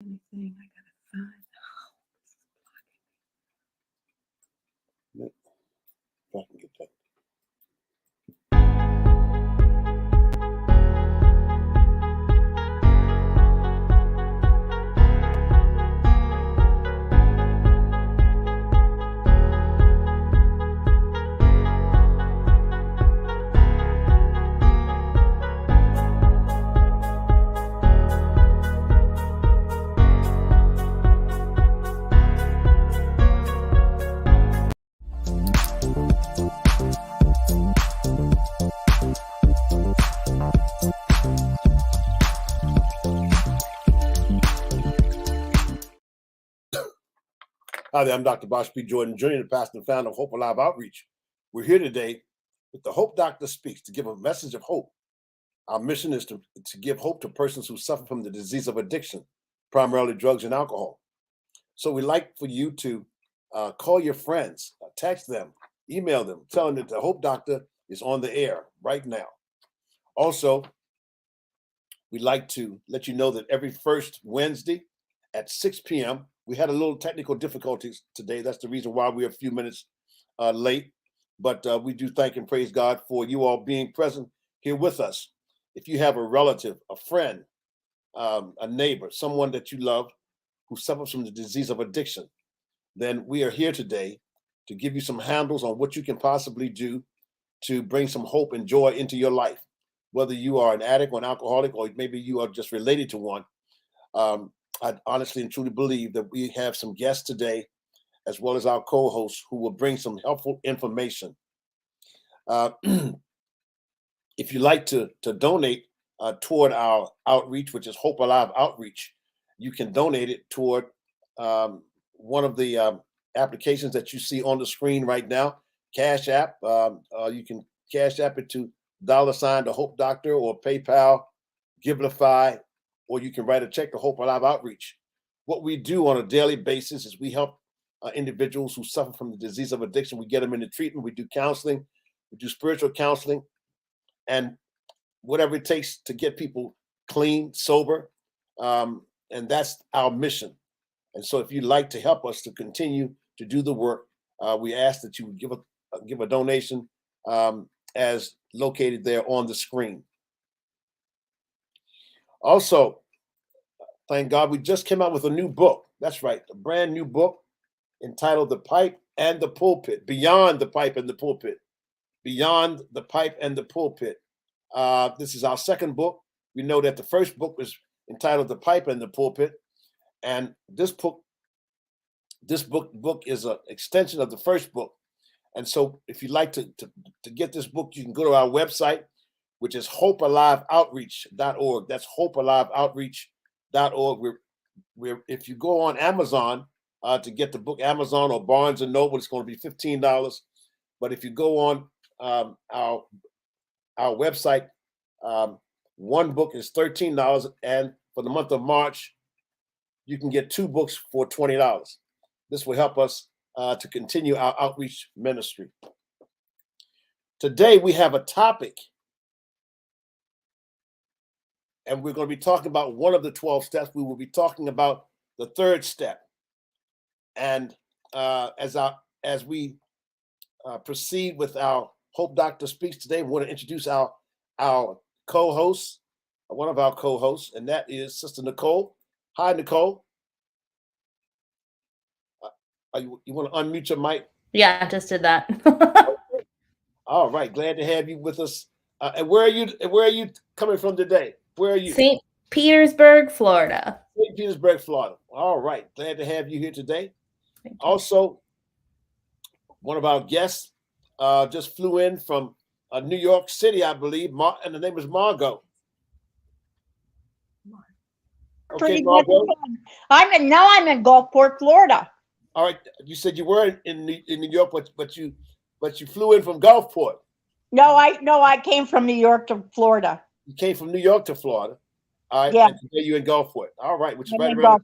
Anything I gotta find. If I can get that. Hi there, I'm Dr. Bosh P. Jordan Jr., the pastor and founder of Hope Alive Outreach. We're here today with the Hope Doctor Speaks to give a message of hope. Our mission is to give hope to persons who suffer from the disease of addiction, primarily drugs and alcohol. So we'd like for you to call your friends, text them, email them, tell them that the Hope Doctor is on the air right now. Also, we'd like to let you know that every first Wednesday at 6 p.m., we had a little technical difficulties today. That's the reason why we're a few minutes late. But we do thank and praise God for you all being present here with us. If you have a relative, a friend, a neighbor, someone that you love who suffers from the disease of addiction, then we are here today to give you some handles on what you can possibly do to bring some hope and joy into your life. Whether you are an addict or an alcoholic, or maybe you are just related to one, I honestly and truly believe that we have some guests today, as well as our co-hosts, who will bring some helpful information. If you'd like to donate toward our outreach, which is Hope Alive Outreach, you can donate it toward one of the applications that you see on the screen right now, Cash App. You can Cash App it to $ the Hope Doctor, or PayPal, Givelify, or you can write a check to Hope Alive Outreach. What we do on a daily basis is we help individuals who suffer from the disease of addiction. We get them into treatment. We do counseling. We do spiritual counseling, and whatever it takes to get people clean, sober. And that's our mission. And so if you'd like to help us to continue to do the work, we ask that you would give a donation as located there on the screen. Also, thank God, we just came out with a new book. That's right, a brand new book entitled The Pipe and the Pulpit, Beyond the Pipe and the Pulpit, Beyond the Pipe and the Pulpit. This is our second book. We know that the first book was entitled The Pipe and the Pulpit, and this book is an extension of the first book. And so if you'd like to get this book, you can go to our website, which is hopealiveoutreach.org. That's hopealiveoutreach.org. If you go on Amazon to get the book, Amazon or Barnes & Noble, it's going to be $15. But if you go on our website, one book is $13. And for the month of March, you can get 2 books for $20. This will help us to continue our outreach ministry. Today, we have a topic, and we're going to be talking about one of the 12 steps. We will be talking about the third step. And as we proceed with our Hope Doctor Speaks today, we want to introduce our co-host, one of our co-hosts, and that is Sister Nicole. Hi, Nicole. You want to unmute your mic? Yeah, I just did that. All right, glad to have you with us. And where are you coming from today? Where are you? St. Petersburg, Florida. St. Petersburg, Florida. All right, glad to have you here today. Also, one of our guests just flew in from New York City, I believe, and the name is Margot. Okay, Margot. I'm in Gulfport, Florida. All right, you said you were in New York, but you flew in from Gulfport. No, I came from New York to Florida. You came from New York to Florida. All right, yeah. And today you're in Gulfport. All right, which is right around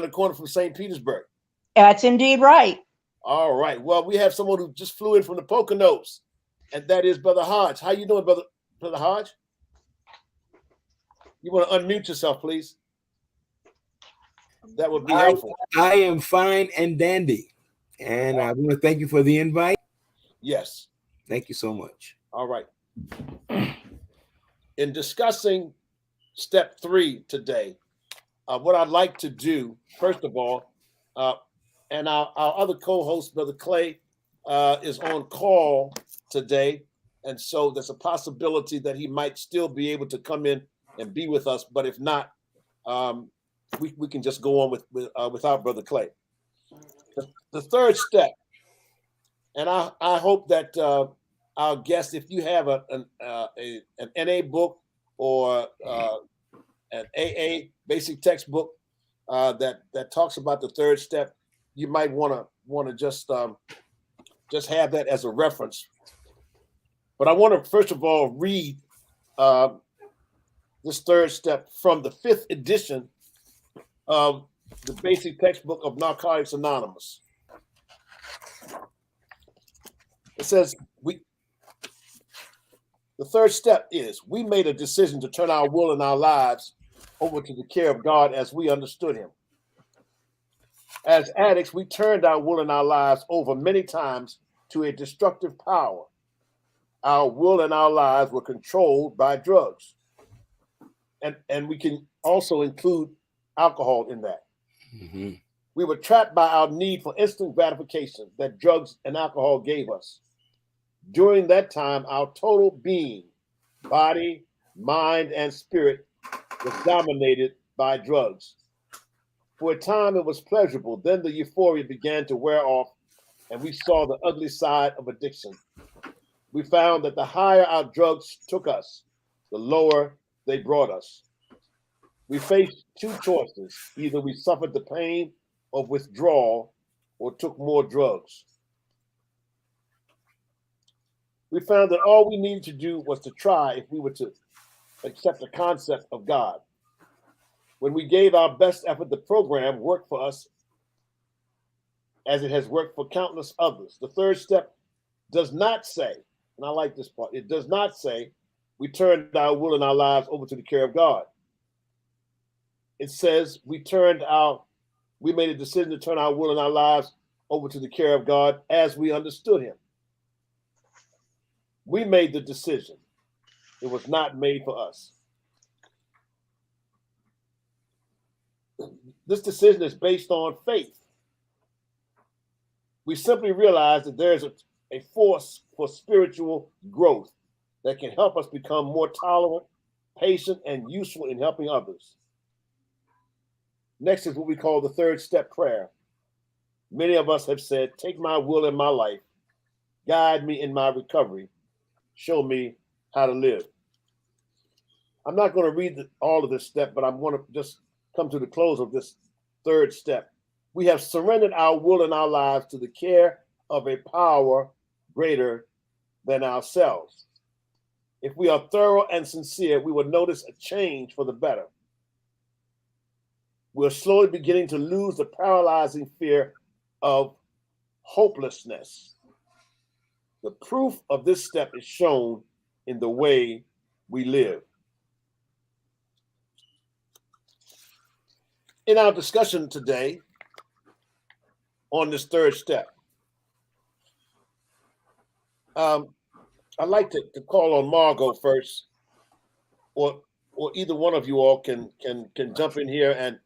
the corner from St. Petersburg. That's indeed right. All right. Well, we have someone who just flew in from the Poconos, and that is Brother Hodge. How you doing, Brother Hodge? You want to unmute yourself, please? That would be I, helpful. I am fine and dandy. And I want to thank you for the invite. Yes. Thank you so much. All right. In discussing step 3 today, what I'd like to do, first of all, and our other co-host, Brother Clay, is on call today. And so there's a possibility that he might still be able to come in and be with us. But if not, we can just go on without Brother Clay. The third step, and I hope that our guests, if you have an NA book or an AA basic textbook that talks about the third step, you might want to just have that as a reference. But I want to first of all read this third step from the 5th edition of the basic textbook of Narcotics Anonymous. It says, the third step is, we made a decision to turn our will and our lives over to the care of God as we understood him. As addicts, we turned our will and our lives over many times to a destructive power. Our will and our lives were controlled by drugs. And we can also include alcohol in that. Mm-hmm. We were trapped by our need for instant gratification that drugs and alcohol gave us. During that time, our total being, body, mind, and spirit was dominated by drugs. For a time, it was pleasurable. Then the euphoria began to wear off, and we saw the ugly side of addiction. We found that the higher our drugs took us, the lower they brought us. We faced 2 choices. Either we suffered the pain of withdrawal or took more drugs. We found that all we needed to do was to try if we were to accept the concept of God. When we gave our best effort, the program worked for us as it has worked for countless others. The third step does not say, and I like this part, it does not say we turned our will and our lives over to the care of God. It says we made a decision to turn our will and our lives over to the care of God as we understood him. We made the decision. It was not made for us. This decision is based on faith. We simply realize that there is a force for spiritual growth that can help us become more tolerant, patient, and useful in helping others. Next is what we call the third step prayer. Many of us have said, take my will in my life, guide me in my recovery, show me how to live. I'm not going to read all of this step, but I'm going to just come to the close of this third step. We have surrendered our will and our lives to the care of a power greater than ourselves. If we are thorough and sincere, we will notice a change for the better. We're slowly beginning to lose the paralyzing fear of hopelessness. The proof of this step is shown in the way we live. In our discussion today on this third step, I'd like to call on Margot first, or either one of you all can jump in here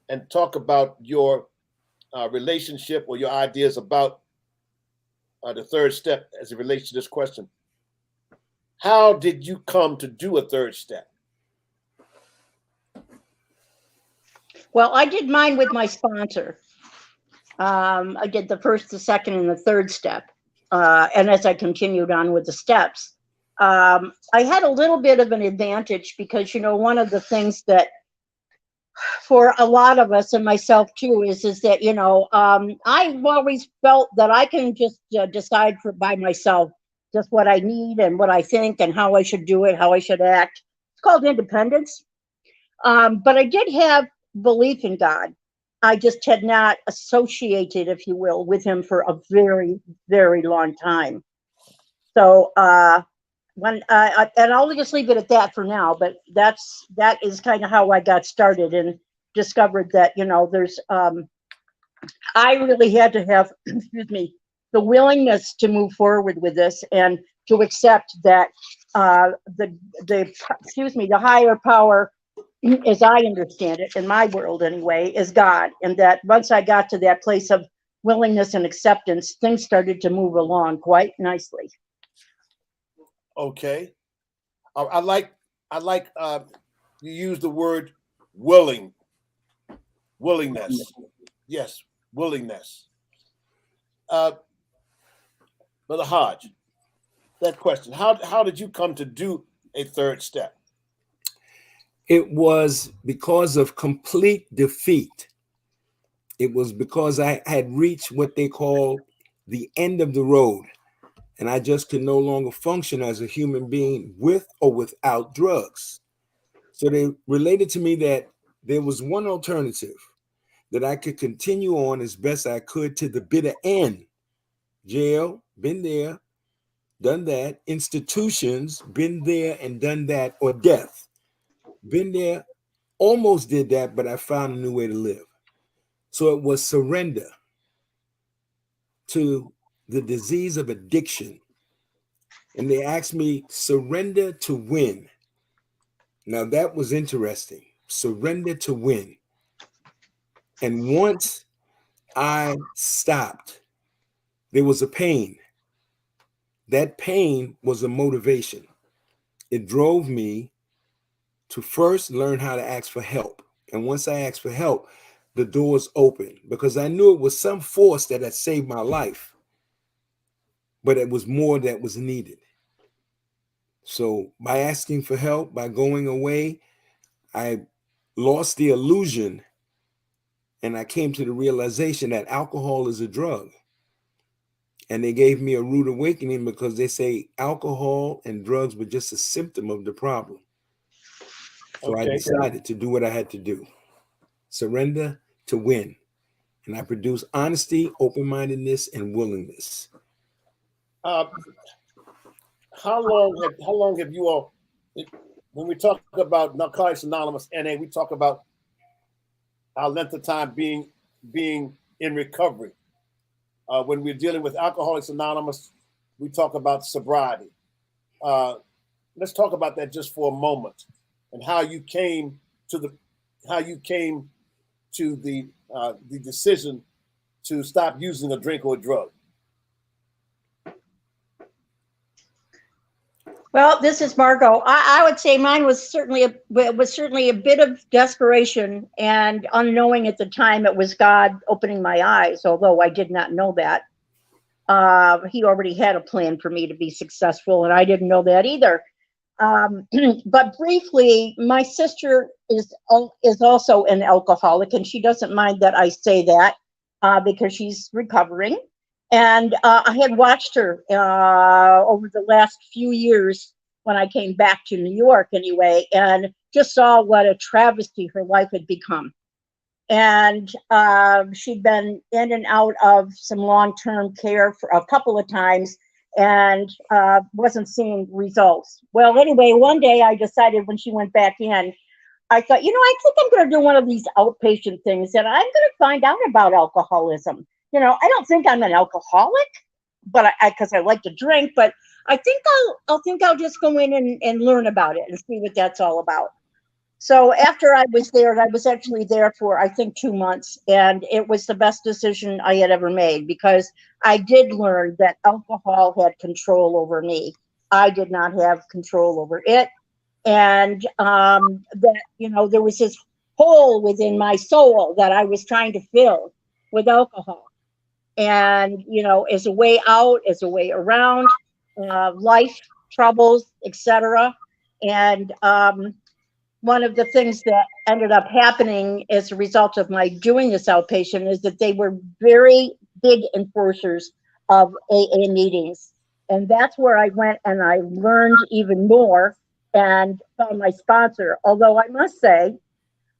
and talk about your relationship or your ideas about the third step as it relates to this question. How did you come to do a third step? Well, I did mine with my sponsor. I did the first, the second, and the third step. And as I continued on with the steps, I had a little bit of an advantage because, you know, one of the things that for a lot of us and myself too is that, you know, I've always felt that I can just decide by myself just what I need and what I think and how I should do it, how I should act. It's called independence. But I did have belief in God. I just had not associated, if you will, with him for a very, very long time. So and I'll just leave it at that for now. But that is kind of how I got started in discovered that, there's, I really had to have, excuse me, the willingness to move forward with this and to accept that the higher power, as I understand it, in my world anyway, is God. And that once I got to that place of willingness and acceptance, things started to move along quite nicely. Okay. I like you use the word willingness. Yes, willingness. Brother Hodge, that question, how did you come to do a third step? It was because of complete defeat. It was because I had reached what they call the end of the road, and I just could no longer function as a human being with or without drugs. So they related to me that there was one alternative, that I could continue on as best I could to the bitter end. Jail, been there, done that. Institutions, been there and done that. Or death, been there, almost did that, but I found a new way to live. So it was surrender to the disease of addiction. And they asked me, surrender to win. Now that was interesting. Surrender to win. And once I stopped, there was a pain. That pain was a motivation. It drove me to first learn how to ask for help. And once I asked for help, the doors opened, because I knew it was some force that had saved my life, but it was more that was needed. So by asking for help, by going away, I lost the illusion, and I came to the realization that alcohol is a drug. And they gave me a rude awakening, because they say alcohol and drugs were just a symptom of the problem. So I decided to do what I had to do. Surrender to win. And I produce honesty, open-mindedness, and willingness. How long have you all, when we talk about Narcotics Anonymous, NA, we talk about our length of time being in recovery. When we're dealing with Alcoholics Anonymous, we talk about sobriety. Let's talk about that just for a moment, and how you came to the decision to stop using a drink or a drug. Well, this is Margot. I would say mine was certainly a bit of desperation, and unknowing at the time it was God opening my eyes, although I did not know that. He already had a plan for me to be successful, and I didn't know that either. But briefly, my sister is also an alcoholic, and she doesn't mind that I say that because she's recovering. And I had watched her over the last few years when I came back to New York anyway, and just saw what a travesty her life had become. And she'd been in and out of some long-term care for a couple of times, and wasn't seeing results. Well, anyway, one day I decided, when she went back in, I thought, I think I'm going to do one of these outpatient things, and I'm going to find out about alcoholism. I don't think I'm an alcoholic, but because I like to drink, but I think I'll just go in and learn about it and see what that's all about. So after I was there, I was actually there for, I think, 2 months, and it was the best decision I had ever made, because I did learn that alcohol had control over me. I did not have control over it. And that, there was this hole within my soul that I was trying to fill with alcohol. And, as a way out, as a way around life troubles, etc. And one of the things that ended up happening as a result of my doing this outpatient is that they were very big enforcers of AA meetings. And that's where I went, and I learned even more and found my sponsor. Although I must say,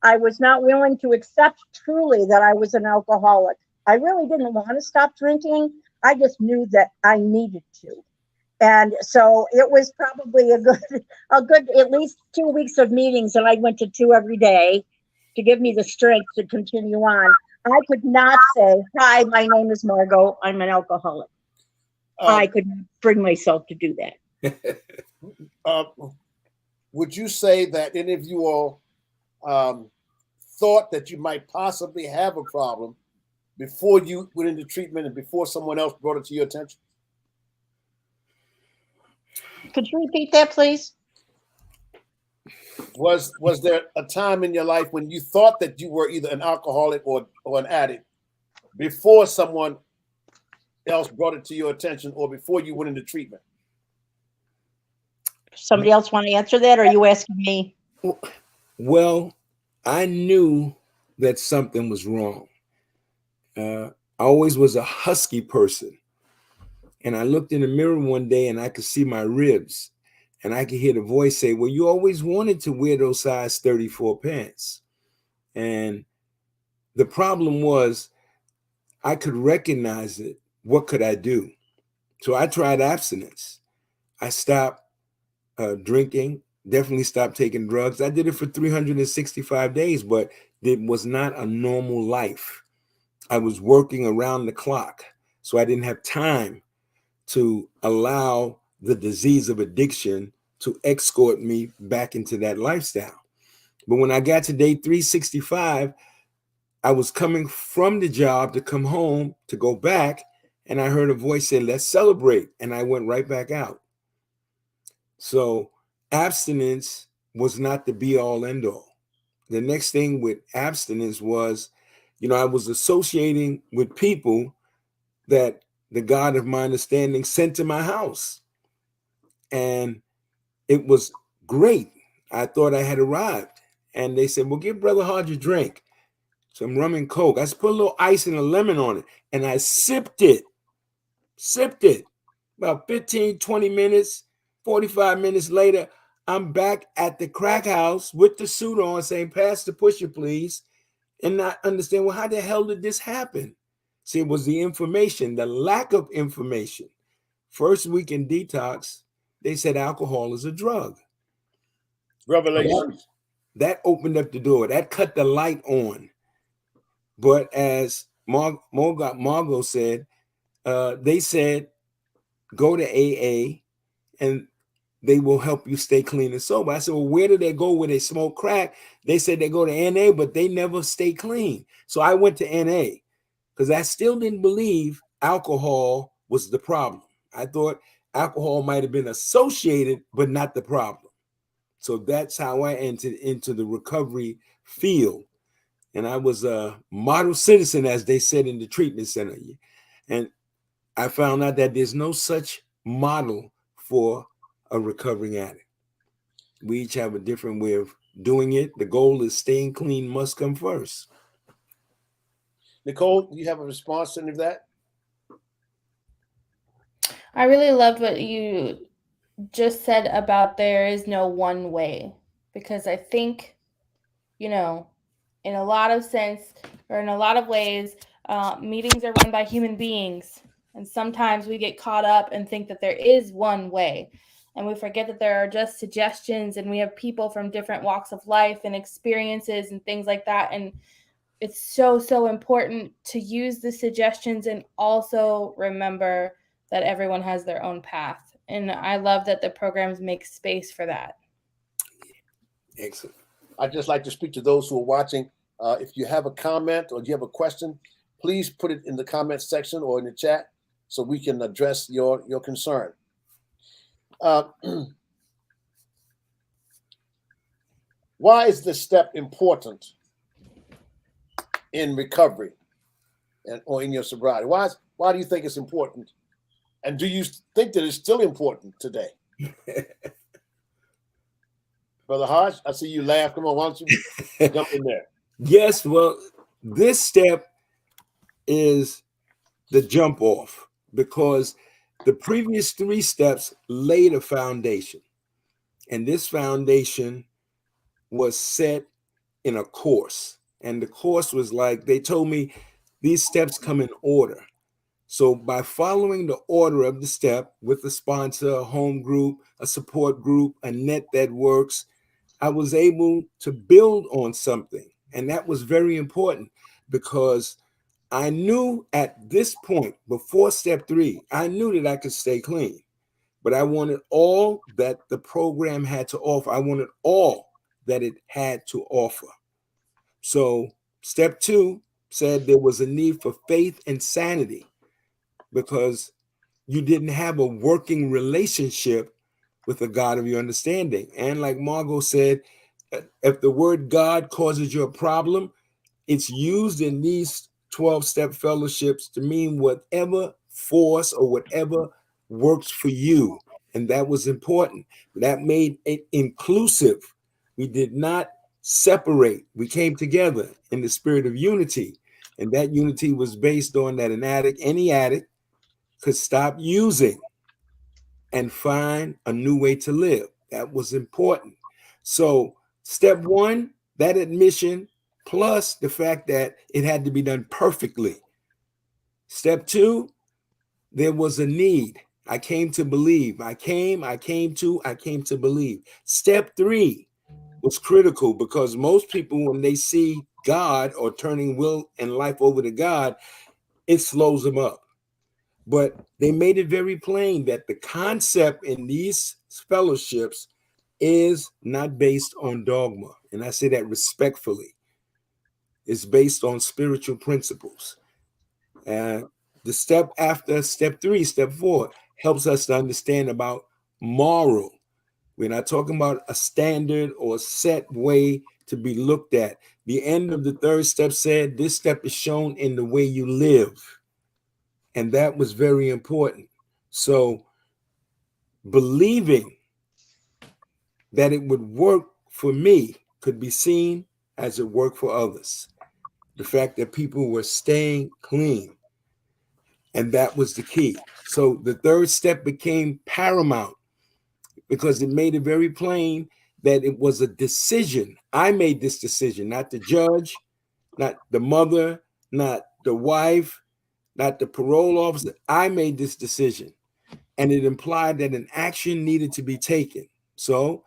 I was not willing to accept truly that I was an alcoholic. I really didn't want to stop drinking. I just knew that I needed to. And so it was probably a good at least 2 weeks of meetings, and I went to 2 every day. to give me the strength to continue on. I could not say, hi, my name is Margot, I'm an alcoholic. I could not bring myself to do that. Would you say that any of you all thought that you might possibly have a problem before you went into treatment and before someone else brought it to your attention? Could you repeat that, please? Was there a time in your life when you thought that you were either an alcoholic or an addict before someone else brought it to your attention or before you went into treatment? Somebody else want to answer that, or are you asking me? Well, I knew that something was wrong. I always was a husky person. And I looked in the mirror one day and I could see my ribs. And I could hear the voice say, well, you always wanted to wear those size 34 pants. And the problem was I could recognize it. What could I do? So I tried abstinence. I stopped drinking, definitely stopped taking drugs. I did it for 365 days, but it was not a normal life. I was working around the clock, so I didn't have time to allow the disease of addiction to escort me back into that lifestyle. But when I got to day 365, I was coming from the job to come home to go back, and I heard a voice say, let's celebrate. And I went right back out. So abstinence was not the be all end all. The next thing with abstinence was, I was associating with people that the God of my understanding sent to my house. And it was great. I thought I had arrived. And they said, well, give Brother Hodge a drink. Some rum and Coke. I just put a little ice and a lemon on it. And I sipped it. About 15, 20 minutes, 45 minutes later, I'm back at the crack house with the suit on saying, pass the pusher, please. And not understand, well, how the hell did this happen? See, it was the information, the lack of information. First week in detox, they said alcohol is a drug. Revelation. That opened up the door. That cut the light on. But as Margot said, they said, go to AA and they will help you stay clean and sober. I said, well, where do they go when they smoke crack? They said they go to NA, but they never stay clean. So I went to NA because I still didn't believe alcohol was the problem. I thought alcohol might have been associated, but not the problem. So that's how I entered into the recovery field. And I was a model citizen, as they said in the treatment center. And I found out that there's no such model for a recovering addict. We each have a different way of doing it. The goal is staying clean must come first. Nicole, do you have a response to any of that? I really loved what you just said about there is no one way, because I think, in a lot of sense, or in a lot of ways, meetings are run by human beings. And sometimes we get caught up and think that there is one way. And we forget that there are just suggestions, and we have people from different walks of life and experiences and things like that. And it's so, so important to use the suggestions and also remember that everyone has their own path. And I love that the programs make space for that. Excellent. I'd just like to speak to those who are watching. If you have a comment or you have a question, please put it in the comment section or in the chat so we can address your concern. Why is this step important in recovery or in your sobriety? Why do you think it's important? And do you think that it's still important today? Brother Hodge, I see you laugh. Come on, why don't you jump in there? Yes, well, this step is the jump off, because the previous 3 steps laid a foundation. And this foundation was set in a course. And the course was like, they told me these steps come in order. So by following the order of the step with a sponsor, a home group, a support group, a net that works, I was able to build on something. And that was very important because I knew at this point, before step 3, I knew that I could stay clean, but I wanted all that the program had to offer. I wanted all that it had to offer. So step 2 said there was a need for faith and sanity because you didn't have a working relationship with the God of your understanding. And like Margot said, if the word God causes you a problem, it's used in these 12-step fellowships to mean whatever force or whatever works for you. And that was important. That made it inclusive. We did not separate. We came together in the spirit of unity. And that unity was based on that an addict, any addict, could stop using and find a new way to live. That was important. So step 1, that admission, plus the fact that it had to be done perfectly. Step 2, there was a need. I came to believe. I came to believe. Step 3 was critical because most people, when they see God or turning will and life over to God, it slows them up. But they made it very plain that the concept in these fellowships is not based on dogma. And I say that respectfully. It's based on spiritual principles. And the step after step 3, step 4, helps us to understand about moral. We're not talking about a standard or set way to be looked at. The end of the 3rd step said this step is shown in the way you live. And that was very important. So believing that it would work for me could be seen as it worked for others. The fact that people were staying clean. And that was the key. So the 3rd step became paramount because it made it very plain that it was a decision. I made this decision, not the judge, not the mother, not the wife, not the parole officer. I made this decision. And it implied that an action needed to be taken. So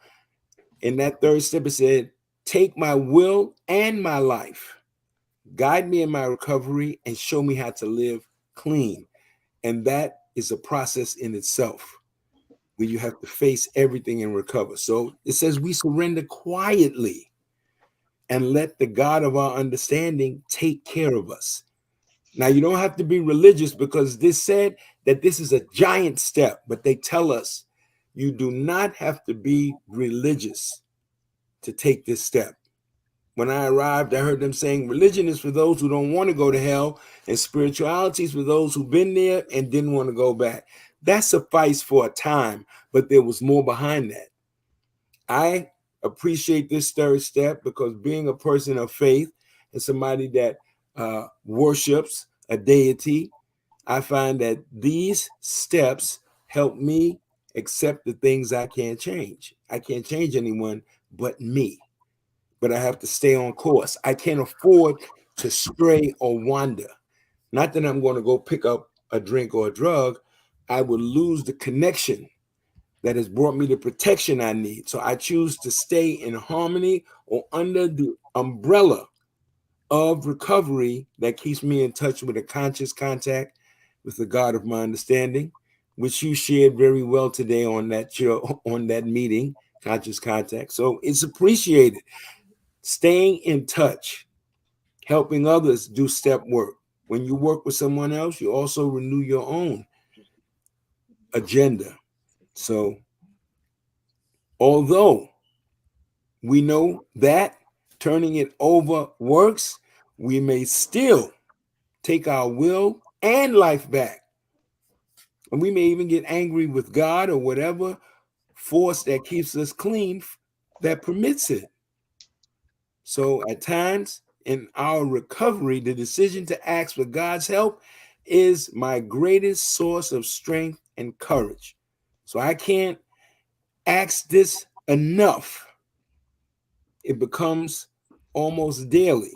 in that 3rd step, it said, take my will and my life, guide me in my recovery, and show me how to live clean. And that is a process in itself where you have to face everything and recover. So it says we surrender quietly and let the God of our understanding take care of us. Now, you don't have to be religious because this said that this is a giant step, but they tell us you do not have to be religious to take this step. When I arrived, I heard them saying religion is for those who don't want to go to hell, and spirituality is for those who've been there and didn't want to go back. That sufficed for a time, but there was more behind that. I appreciate this 3rd step because being a person of faith and somebody that worships a deity, I find that these steps help me accept the things I can't change. I can't change anyone but me, but I have to stay on course. I can't afford to stray or wander. Not that I'm going to go pick up a drink or a drug. I would lose the connection that has brought me the protection I need. So I choose to stay in harmony or under the umbrella of recovery that keeps me in touch with a conscious contact with the God of my understanding, which you shared very well today on that show, on that meeting, Conscious Contact. So it's appreciated. Staying in touch, helping others do step work. When you work with someone else, you also renew your own agenda. So although we know that turning it over works, we may still take our will and life back. And we may even get angry with God or whatever force that keeps us clean that permits it. So at times in our recovery, the decision to ask for God's help is my greatest source of strength and courage. So I can't ask this enough. It becomes almost daily.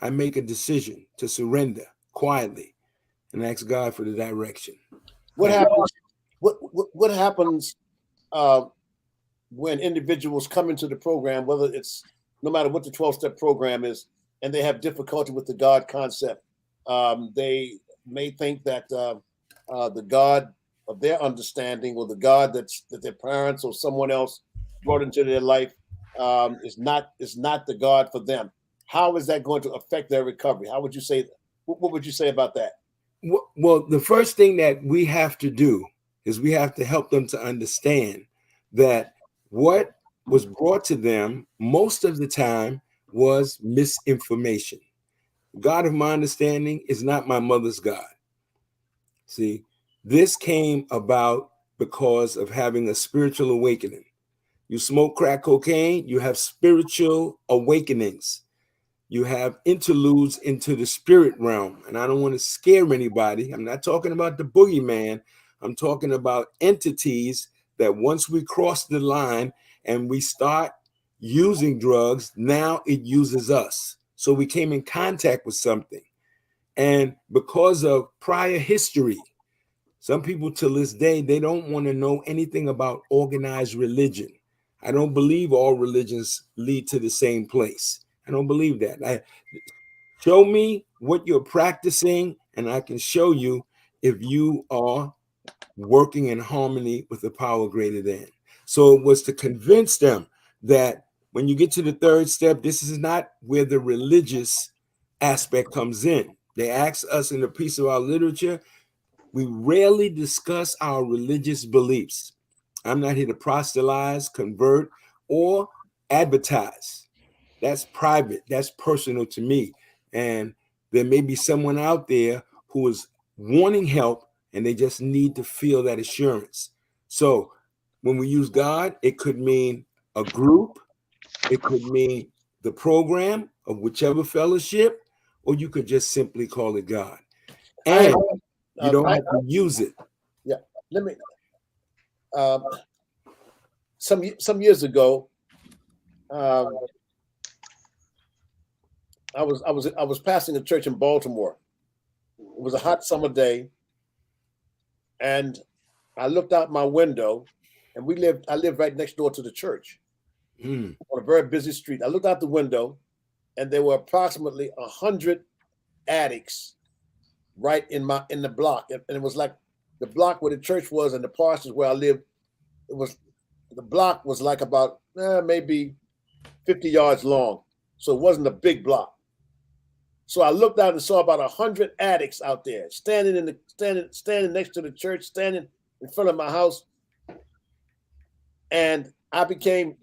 I make a decision to surrender quietly and ask God for the direction. What happens? What happens when individuals come into the program? Whether it's no matter what the 12-step program is, and they have difficulty with the God concept. They may think that the God of their understanding, or the God that their parents or someone else brought into their life, is not the God for them. How is that going to affect their recovery? How would you say? What would you say about that? Well, the first thing that we have to do is we have to help them to understand that what was brought to them most of the time was misinformation. God of my understanding is not my mother's God. See, this came about because of having a spiritual awakening. You smoke crack cocaine, you have spiritual awakenings. You have interludes into the spirit realm. And I don't want to scare anybody. I'm not talking about the boogeyman. I'm talking about entities that once we cross the line and we start using drugs, now it uses us. So we came in contact with something. And because of prior history, some people to this day, they don't want to know anything about organized religion. I don't believe all religions lead to the same place. I don't believe that. Show me what you're practicing, and I can show you if you are working in harmony with the power greater than. So it was to convince them that when you get to the third step, this is not where the religious aspect comes in. They ask us in a piece of our literature, we rarely discuss our religious beliefs. I'm not here to proselytize, convert, or advertise. That's private. That's personal to me. And there may be someone out there who is wanting help and they just need to feel that assurance. So when we use God, it could mean a group, it could mean the program of whichever fellowship, or you could just simply call it God. And you don't have to use it. Yeah. Let me. Some years ago, I was passing a church in Baltimore. It was a hot summer day, and I looked out my window, and I lived right next door to the church on a very busy street. I looked out the window, and there were approximately 100 addicts right in the block, and it was like the block where the church was and the parsons where I lived. The block was like about maybe 50 yards long, so it wasn't a big block. So I looked out and saw about 100 addicts out there standing next to the church, standing in front of my house, and I became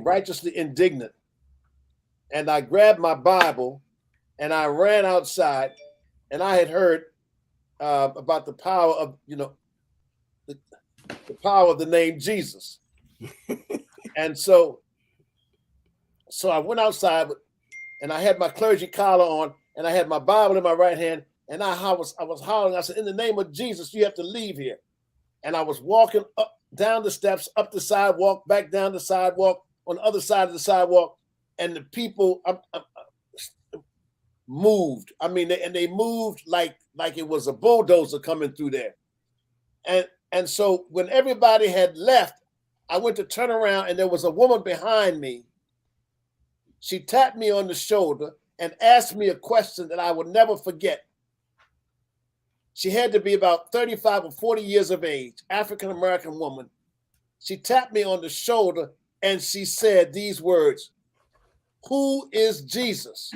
righteously indignant, and I grabbed my Bible and I ran outside, and I had heard about the power of the power of the name Jesus. And so I went outside, and I had my clergy collar on, and I had my Bible in my right hand, and I was hollering. I said, "In the name of Jesus, you have to leave here." And I was walking up, down the steps, up the sidewalk, back down the sidewalk, on the other side of the sidewalk, and the people moved. I mean, they moved like it was a bulldozer coming through there. And so when everybody had left, I went to turn around, and there was a woman behind me. She tapped me on the shoulder and asked me a question that I would never forget. She had to be about 35 or 40 years of age, African-American woman. She tapped me on the shoulder and she said these words, "Who is Jesus?"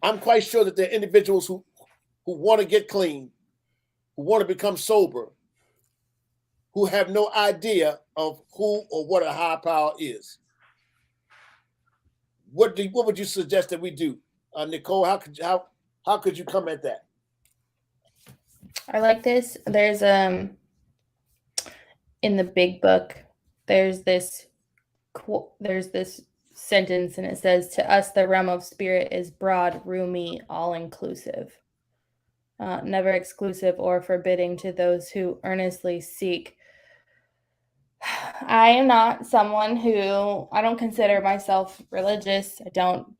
I'm quite sure that there are individuals who want to get clean, who want to become sober, who have no idea of who or what a higher power is. What would you suggest that we do, Nicole? How could you come at that? I like this. There's in the big book, there's this sentence, and it says, "To us, the realm of spirit is broad, roomy, all-inclusive, never exclusive or forbidding to those who earnestly seek." I am not someone I don't consider myself religious. I don't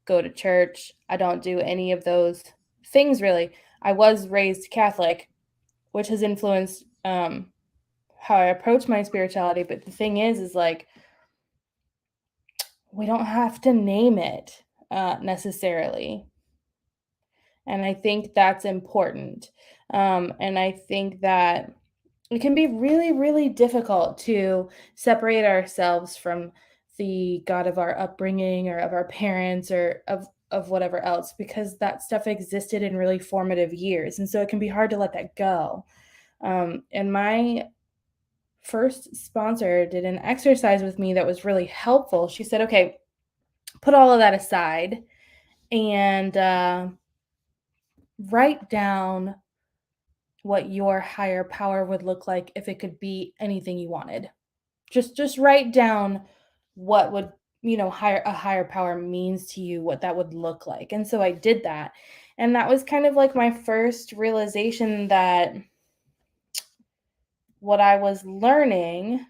go to church. I don't do any of those things, really. I was raised Catholic, which has influenced how I approach my spirituality. But the thing is like, we don't have to name it necessarily. And I think that's important. And I think that it can be really, really difficult to separate ourselves from the God of our upbringing or of our parents or of whatever else, because that stuff existed in really formative years. And so it can be hard to let that go. And my first sponsor did an exercise with me that was really helpful. She said, okay, put all of that aside and write down what your higher power would look like if it could be anything you wanted. Just write down what would, a higher power means to you, what that would look like. And so I did that. And that was kind of like my first realization that what I was learning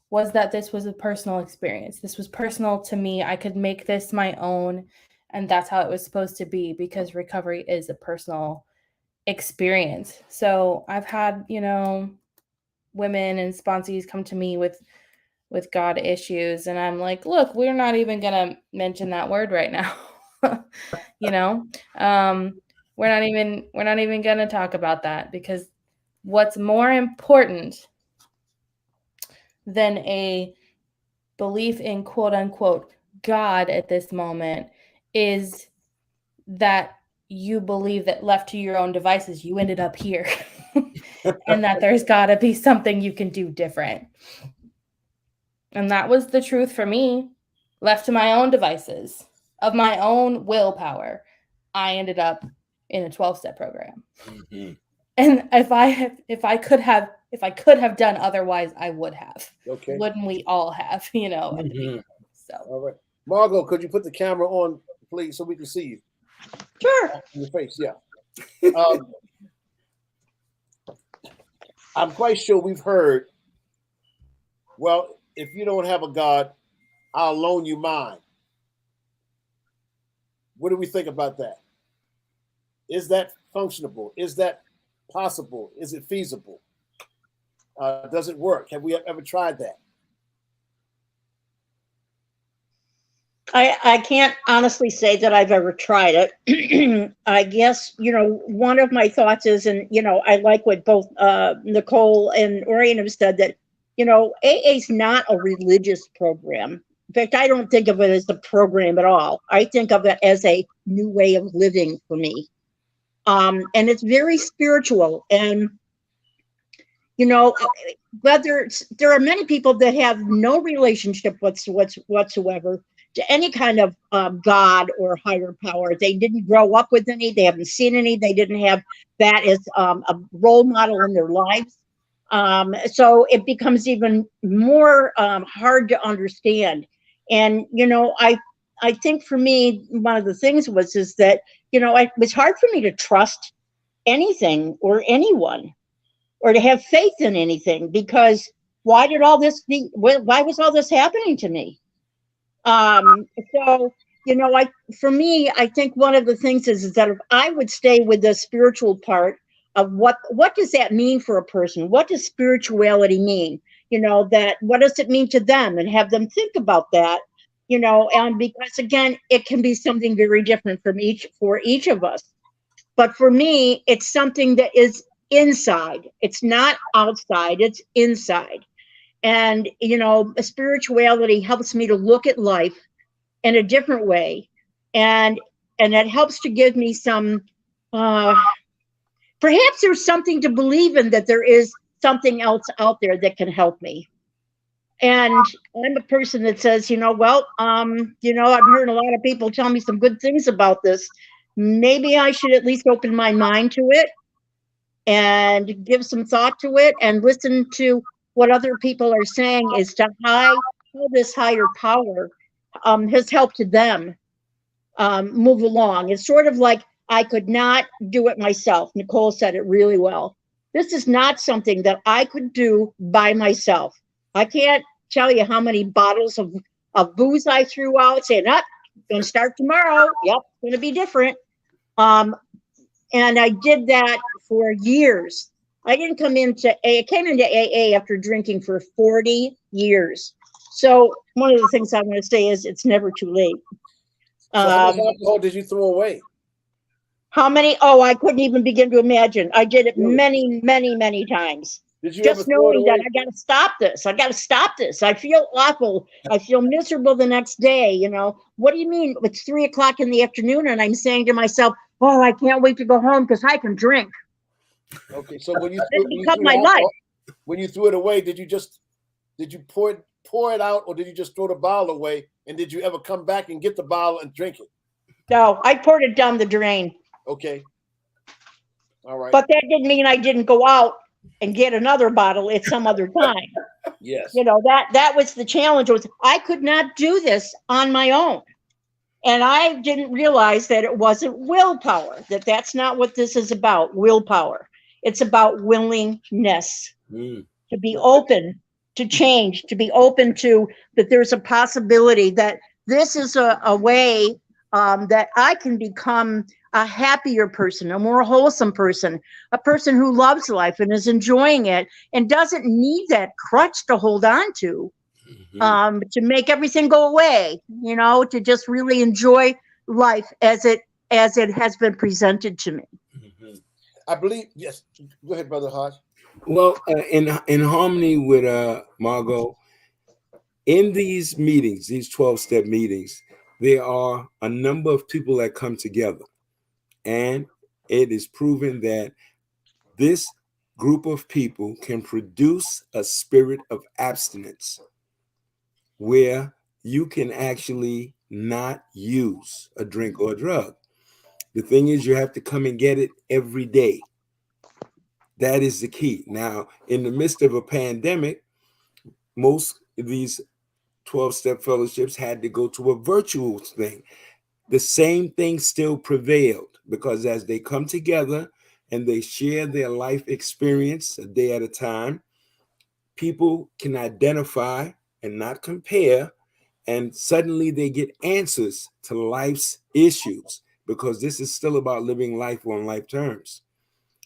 was that this was a personal experience. This was personal to me. I could make this my own, and that's how it was supposed to be, because recovery is a personal experience. So I've had, women and sponsees come to me with God issues, and I'm like, look, we're not even gonna mention that word right now. We're not even gonna talk about that, because what's more important than a belief in quote unquote God at this moment is that you believe that left to your own devices, you ended up here. And that there's got to be something you can do different. And that was the truth for me. Left to my own devices, of my own willpower, I ended up in a 12-step program. Mm-hmm. And if I could have done otherwise, I would have. Okay. Wouldn't we all have, Mm-hmm. So. All right. Margot, could you put the camera on, please, so we can see you? Sure. In your face, yeah. I'm quite sure we've heard, well, if you don't have a God, I'll loan you mine. What do we think about that? Is that functionable? Is that possible? Is it feasible? Does it work? Have we ever tried that? I can't honestly say that I've ever tried it. I guess, one of my thoughts is, and, I like what both Nicole and Orion have said, that, AA is not a religious program. In fact, I don't think of it as a program at all. I think of it as a new way of living for me. And it's very spiritual. And, there are many people that have no relationship whatsoever to any kind of God or higher power. They didn't grow up with any, they haven't seen any, they didn't have that as a role model in their lives. So it becomes even more hard to understand. And, I think for me, one of the things is that, it was hard for me to trust anything or anyone, or to have faith in anything, because why was all this happening to me? So, for me, I think one of the things is that if I would stay with the spiritual part of what does that mean for a person? What does spirituality mean? What does it mean to them, and have them think about that, and because again, it can be something very different for each of us. But for me, it's something that is inside. It's not outside, it's inside. And, spirituality helps me to look at life in a different way. And it helps to give me some, perhaps there's something to believe in, that there is something else out there that can help me. And I'm a person that says, I've heard a lot of people tell me some good things about this. Maybe I should at least open my mind to it and give some thought to it and listen to what other people are saying as to how this higher power has helped them move along. It's sort of like I could not do it myself. Nicole said it really well. This is not something that I could do by myself. I can't tell you how many bottles of booze I threw out saying, going to start tomorrow. Yep, it's going to be different. And I did that for years. I didn't come into AA. I came into AA after drinking for 40 years. So one of the things I want to say is it's never too late. So how much alcohol did you throw away? How many? Oh, I couldn't even begin to imagine. I did it Really? many, many, many times. Did you ever Just throw it knowing that away? I got to stop this. I got to stop this. I feel awful. I feel miserable the next day. You know, what do you mean? It's 3 o'clock in the afternoon and I'm saying to myself, oh, I can't wait to go home because I can drink. Okay, so when you It's threw become the my alcohol, life. when you threw it away, did you pour it out, or did you just throw the bottle away? And did you ever come back and get the bottle and drink it? No, I poured it down the drain. Okay. All right. But that didn't mean I didn't go out and get another bottle at some other time. Yes. You know, that was the challenge. Was I could not do this on my own. And I didn't realize that it wasn't willpower, that's not what this is about, willpower. It's about willingness to be open to change, to be open to that there's a possibility that this is a way that I can become a happier person, a more wholesome person, a person who loves life and is enjoying it and doesn't need that crutch to hold on to make everything go away, you know, to just really enjoy life as it has been presented to me. I believe, yes. Go ahead, Brother Hodge. Well, in harmony with Margot, in these meetings, these 12-step meetings, there are a number of people that come together. And it is proven that this group of people can produce a spirit of abstinence where you can actually not use a drink or a drug. The thing is, you have to come and get it every day. That is the key. Now, in the midst of a pandemic, most of these 12-step fellowships had to go to a virtual thing. The same thing still prevailed because as they come together and they share their life experience a day at a time, people can identify and not compare, and suddenly they get answers to life's issues because this is still about living life on life terms.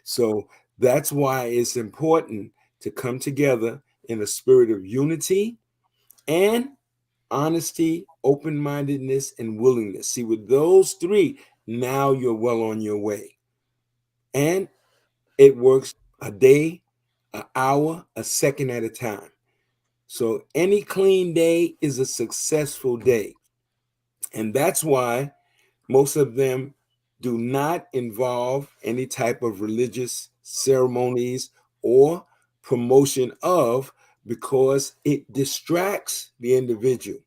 So that's why it's important to come together in a spirit of unity and honesty, open-mindedness, and willingness. See, with those three, now you're well on your way. And it works a day, an hour, a second at a time. So any clean day is a successful day. And that's why most of them do not involve any type of religious ceremonies or promotion of, because it distracts the individual.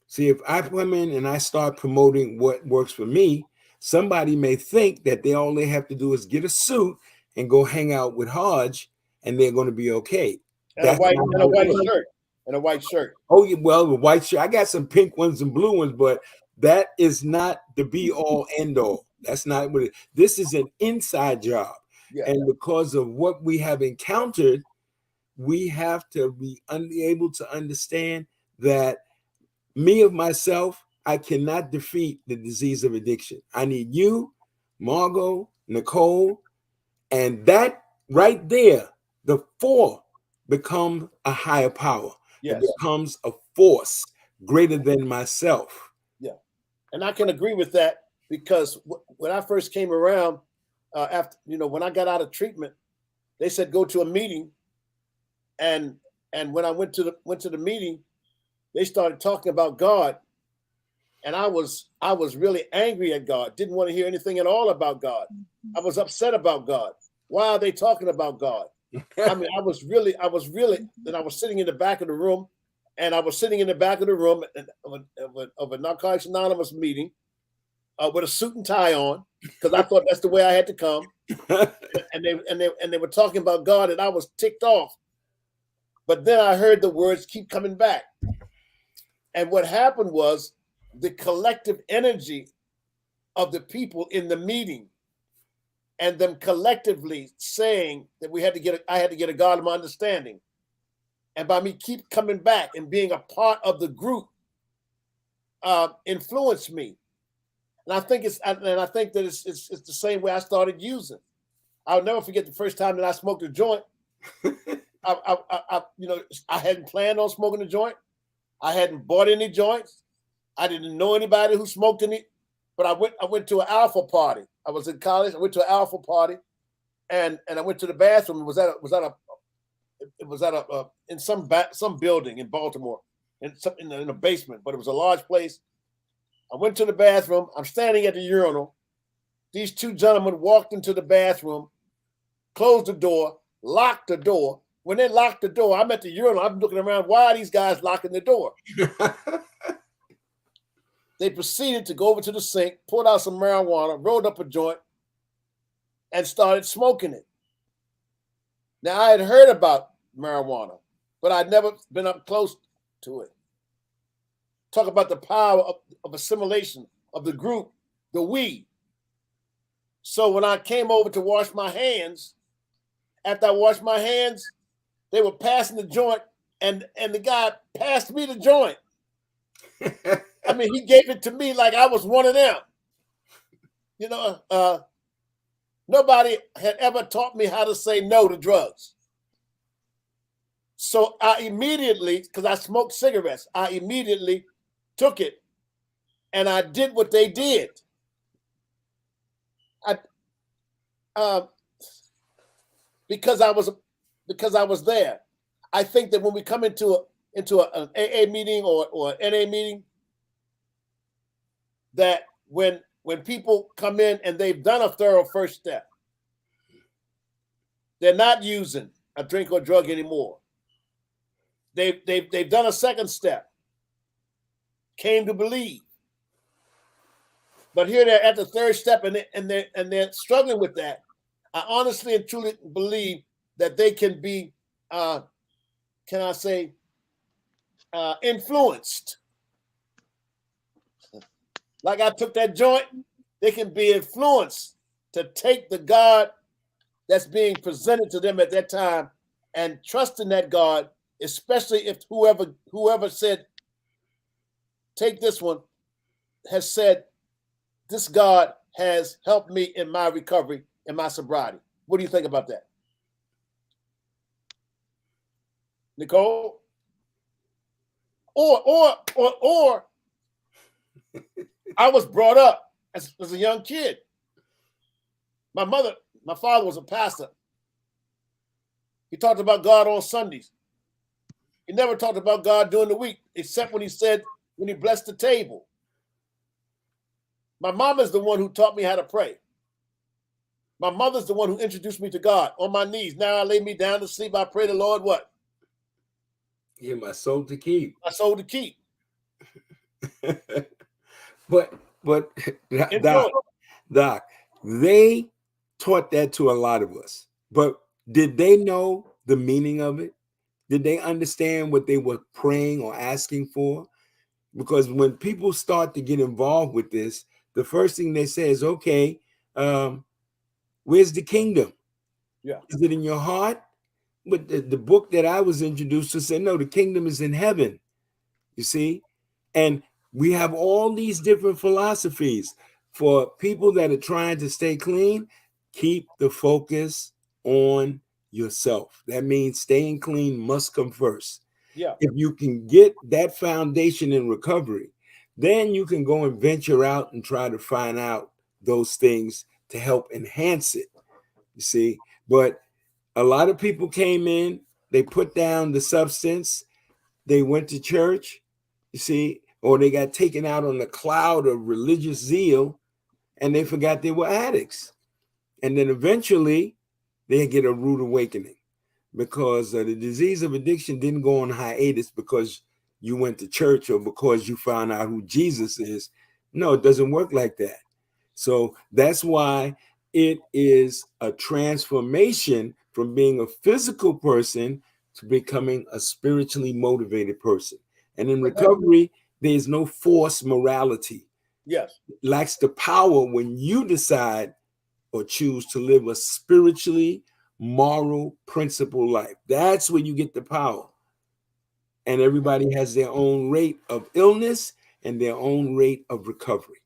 See, if I come in and I start promoting what works for me, somebody may think that all they have to do is get a suit and go hang out with Hodge and they're going to be okay. And a white shirt. And a white shirt. Oh, yeah, well, the white shirt. I got some pink ones and blue ones, but that is not the be all end all. That's not what this is an inside job. Yeah. And because of what we have encountered, we have to be able to understand that me of myself, I cannot defeat the disease of addiction. I need you, Margot, Nicole, and that right there, the four become a higher power. Yes. It becomes a force greater than myself. Yeah, and I can agree with that because when I first came around, after when I got out of treatment, they said go to a meeting, and when I went to the meeting, they started talking about God, and I was really angry at God. Didn't want to hear anything at all about God. I was upset about God. Why are they talking about God? I mean, I was really, and I was sitting in the back of the room, of a Narcotics Anonymous meeting with a suit and tie on, because I thought that's the way I had to come. and they were talking about God, and I was ticked off. But then I heard the words keep coming back. And what happened was the collective energy of the people in the meeting and them collectively saying that I had to get a God of my understanding. And by me keep coming back and being a part of the group influenced me. And I think that it's the same way I started using. I'll never forget the first time that I smoked a joint. I hadn't planned on smoking a joint. I hadn't bought any joints. I didn't know anybody who smoked any, but I went to an alpha party. I was in college. I went to an alpha party, and I went to the bathroom. It was at a in some building in Baltimore, in a basement, but it was a large place. I went to the bathroom. I'm standing at the urinal. These two gentlemen walked into the bathroom, closed the door, locked the door. When they locked the door, I'm at the urinal. I'm looking around. Why are these guys locking the door? They proceeded to go over to the sink, pulled out some marijuana, rolled up a joint, and started smoking it. Now, I had heard about marijuana, but I'd never been up close to it. Talk about the power of assimilation of the group, the we. So when I came over to wash my hands, after I washed my hands, they were passing the joint, and the guy passed me the joint. I mean, he gave it to me like I was one of them. You know, nobody had ever taught me how to say no to drugs. So I immediately, because I smoked cigarettes, I immediately took it and I did what they did. Because I was there. I think that when we come into an AA meeting or an NA meeting, that when people come in and they've done a thorough first step, they're not using a drink or drug anymore. They've done a second step, came to believe. But here they're at the third step and they're struggling with that. I honestly and truly believe that they can be, influenced. Like I took that joint, they can be influenced to take the God that's being presented to them at that time and trust in that God, especially if whoever said, take this one, has said, this God has helped me in my recovery, in my sobriety. What do you think about that? Nicole? Or I was brought up as a young kid. My father was a pastor. He talked about God on Sundays. He never talked about God during the week, except when he blessed the table. My mom is the one who taught me how to pray. My mother's the one who introduced me to God on my knees. Now I lay me down to sleep. I pray the Lord what? Yeah, my soul to keep. My soul to keep. But Doc, they taught that to a lot of us. But did they know the meaning of it? Did they understand what they were praying or asking for? Because when people start to get involved with this, the first thing they say is, okay, where's the kingdom? Yeah. Is it in your heart? But the book that I was introduced to said, no, the kingdom is in heaven. You see? And we have all these different philosophies. For people that are trying to stay clean, keep the focus on yourself. That means staying clean must come first. Yeah. If you can get that foundation in recovery, then you can go and venture out and try to find out those things to help enhance it. You see? But a lot of people came in, they put down the substance, they went to church, you see, or they got taken out on the cloud of religious zeal and they forgot they were addicts. And then eventually they get a rude awakening because the disease of addiction didn't go on hiatus because you went to church or because you found out who Jesus is. No, it doesn't work like that. So that's why it is a transformation from being a physical person to becoming a spiritually motivated person. And in recovery, there's no forced morality. Yes. It lacks the power when you decide or choose to live a spiritually moral principle life. That's where you get the power. And everybody has their own rate of illness and their own rate of recovery.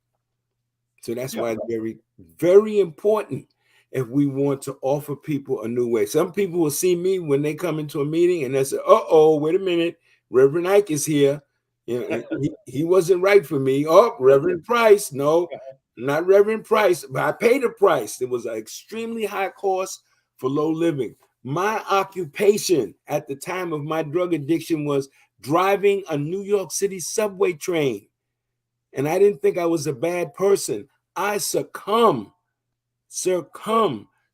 So that's why it's very, very important if we want to offer people a new way. Some people will see me when they come into a meeting and they say, uh-oh, wait a minute, Reverend Ike is here. You know, he wasn't right for me. Oh, Reverend Price. No, not Reverend Price, but I paid a price. It was an extremely high cost for low living. My occupation at the time of my drug addiction was driving a New York City subway train. And I didn't think I was a bad person. I succumb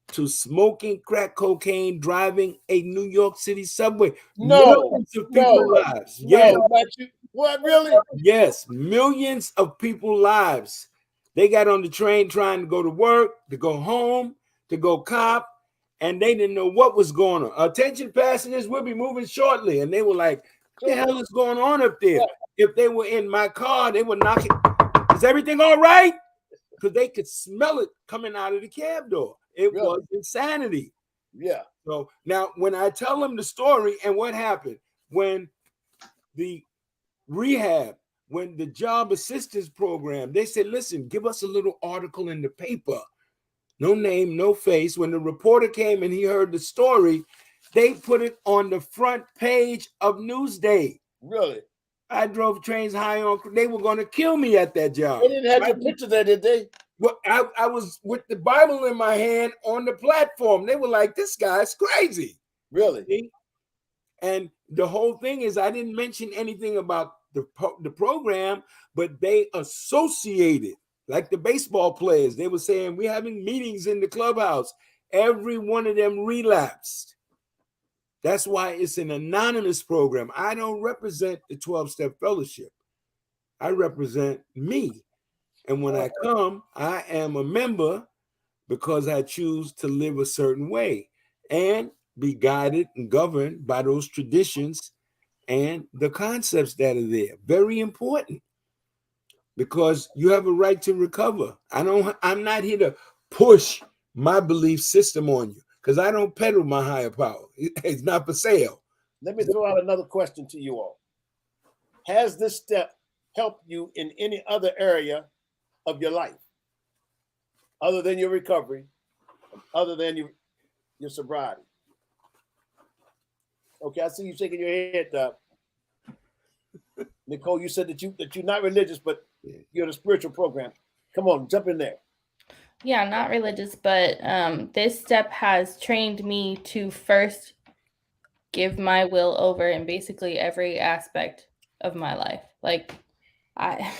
to smoking crack cocaine, driving a New York City subway. Millions of people's lives. Yes. Not you. What, really? Yes, millions of people's lives. They got on the train trying to go to work, to go home, to go cop, and they didn't know what was going on. Attention passengers, we'll be moving shortly. And they were like, what the hell is going on up there? If they were in my car, they would knock it. Is everything all right? Because they could smell it coming out of the cab door. It was insanity. Yeah. So now when I tell them the story and what happened, when the rehab, when the job assistance program, they said, listen, give us a little article in the paper. No name, no face. When the reporter came and he heard the story, they put it on the front page of Newsday. Really? I drove trains high on, they were going to kill me at that job. They didn't have your picture there, did they? Well, I was with the Bible in my hand on the platform. They were like, this guy's crazy. Really? See? And the whole thing is, I didn't mention anything about the program, but they associated, like the baseball players. They were saying, we're having meetings in the clubhouse. Every one of them relapsed. That's why it's an anonymous program. I don't represent the 12-step fellowship. I represent me. And when I come, I am a member because I choose to live a certain way and be guided and governed by those traditions and the concepts that are there. Very important, because you have a right to recover. I'm not here to push my belief system on you, because I don't peddle my higher power. It's not for sale. Let me throw out another question to you all. Has this step helped you in any other area of your life, other than your recovery, other than your sobriety? Okay, I see you shaking your head, Nicole. You said that you're not religious, but you're in a spiritual program. Come on, jump in there. Yeah, not religious, but this step has trained me to first give my will over in basically every aspect of my life. Like I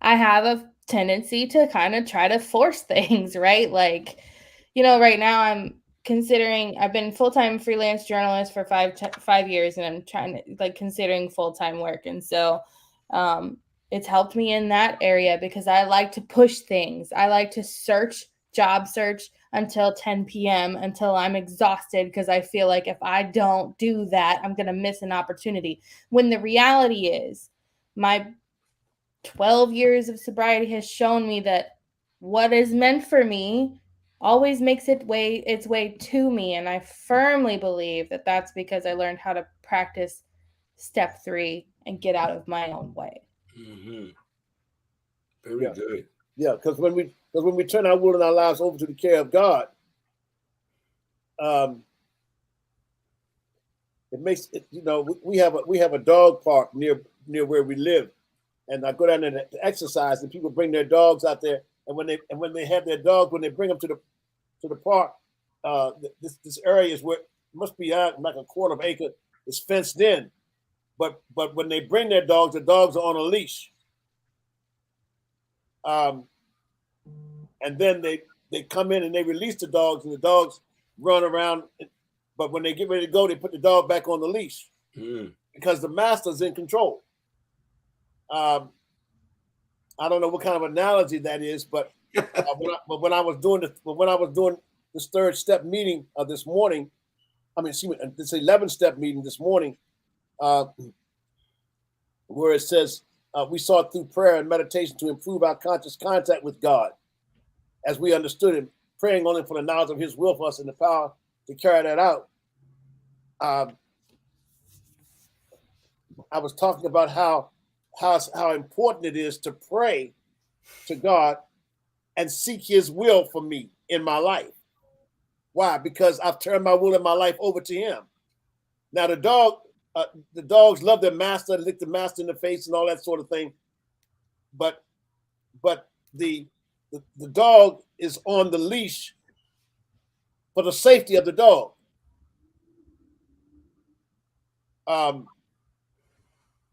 have a tendency to kind of try to force things, right? Like, right now I've been full-time freelance journalist for 5 years, and I'm trying to considering full-time work. And so it's helped me in that area because I like to push things. I like to job search until 10 p.m. until I'm exhausted, because I feel like if I don't do that, I'm going to miss an opportunity. When the reality is, my 12 years of sobriety has shown me that what is meant for me always makes its way to me. And I firmly believe that that's because I learned how to practice step 3 and get out of my own way. Mm-hmm. Very good. Yeah, because when we turn our will and our lives over to the care of God, it makes it. We have a dog park near where we live, and I go down there to exercise, and people bring their dogs out there, and when they have their dogs, when they bring them to the park, this area is where it must be like a quarter of an acre is fenced in, but when they bring their dogs, the dogs are on a leash. And then they come in and they release the dogs, and the dogs run around. But when they get ready to go, they put the dog back on the leash because the master's in control. I don't know what kind of analogy that is, but when I was doing this 3rd step meeting this morning, this 11th step meeting this morning, where it says we sought through prayer and meditation to improve our conscious contact with God, as we understood Him, praying only for the knowledge of His will for us and the power to carry that out. I was talking about how important it is to pray to God and seek His will for me in my life. Why? Because I've turned my will and my life over to him. Now the dogs love their master, lick the master in the face and all that sort of thing. But the dog is on the leash for the safety of the dog. I'm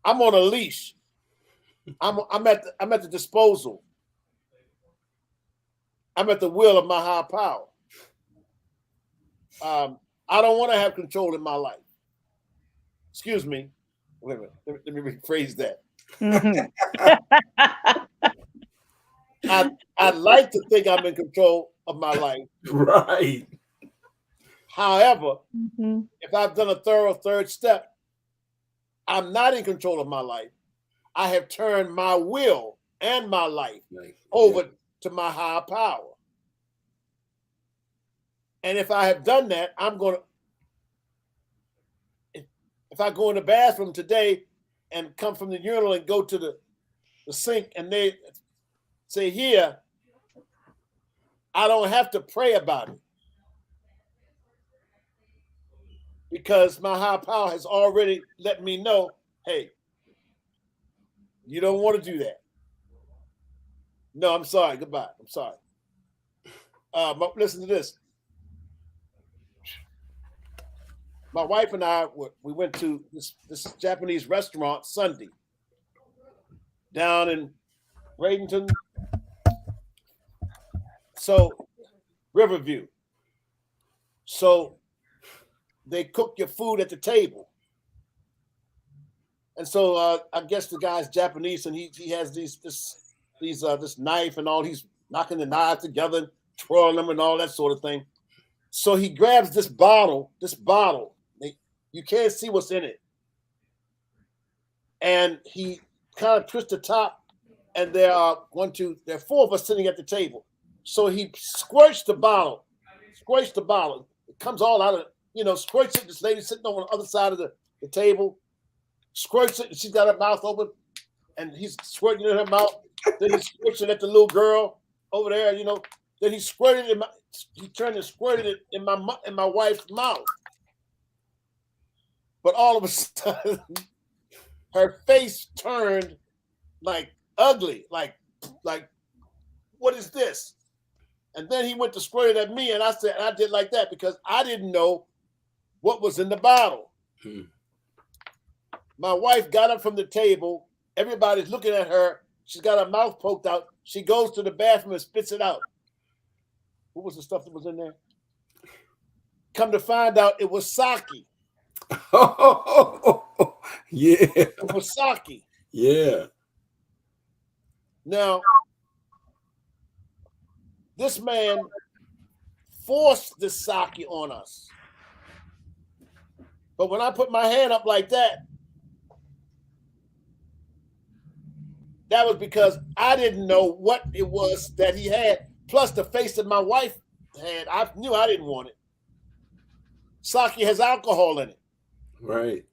on a leash. I'm at the disposal. I'm at the will of my higher power. I don't want to have control in my life. Excuse me. Wait a minute. Let me rephrase that. I'd like to think I'm in control of my life. Right. However, if I've done a thorough third step, I'm not in control of my life. I have turned my will and my life over to my higher power. And if I have done that, I'm going to, if I go in the bathroom today and come from the urinal and go to the sink and they say, here, I don't have to pray about it. Because my higher power has already let me know, hey, you don't want to do that. No, I'm sorry. Goodbye. I'm sorry. Listen to this. My wife and I, we went to this Japanese restaurant Sunday down in Bradenton. So, Riverview. So, they cook your food at the table. And so I guess the guy's Japanese and he has this knife and all, he's knocking the knives together and twirling them and all that sort of thing. So he grabs this bottle. You can't see what's in it. And he kind of twists the top and there are 4 of us sitting at the table. So he squirts the bottle. It comes all out of, squirts it. This lady sitting on the other side of the table, squirts it, and she's got her mouth open, and he's squirting it in her mouth. Then he's squirting at the little girl over there, Then he squirted it he turned and squirted it in my wife's mouth. But all of a sudden, her face turned like ugly, like what is this? And then he went to squirt it at me, and I said, I did like that because I didn't know what was in the bottle. My wife got up from the table. Everybody's looking at her. She's got her mouth poked out. She goes to the bathroom and spits it out. What was the stuff that was in there? Come to find out, it was sake. Oh, yeah. It was sake. Yeah. Now, this man forced the sake on us. But when I put my hand up like that, that was because I didn't know what it was that he had. Plus the face that my wife had, I knew I didn't want it. Sake has alcohol in it. Right.